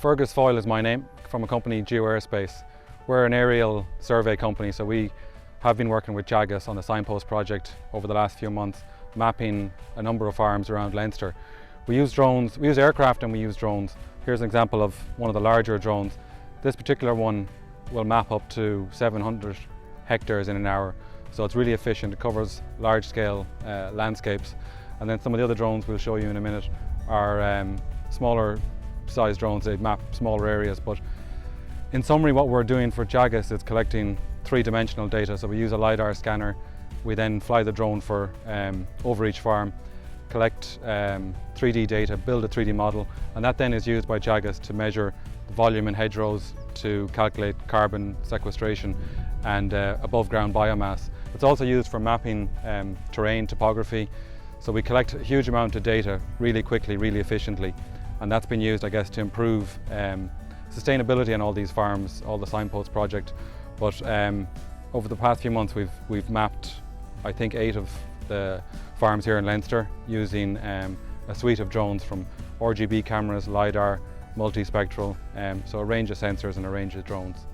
Fergus Foyle is my name, from a company, GeoAerospace. We're an aerial survey company, so we have been working with Teagasc on the signpost project over the last few months, mapping a number of farms around Leinster. We use drones, we use aircraft and we use drones. Here's an example of one of the larger drones. This particular one will map up to 700 hectares in an hour, so it's really efficient. It covers large-scale landscapes. And then some of the other drones we'll show you in a minute are smaller size drones. They map smaller areas, but in summary what we're doing for Teagasc is collecting three-dimensional data. So we use a LiDAR scanner, we then fly the drone for over each farm, collect 3D data, build a 3D model, and that then is used by Teagasc to measure the volume in hedgerows, to calculate carbon sequestration and above ground biomass. It's also used for mapping terrain topography. So we collect a huge amount of data really quickly, really efficiently, and that's been used, I guess, to improve sustainability on all these farms, all the signpost project. But over the past few months we've mapped, I think, 8 of the farms here in Leinster using a suite of drones, from RGB cameras, LiDAR, multispectral, so a range of sensors and a range of drones.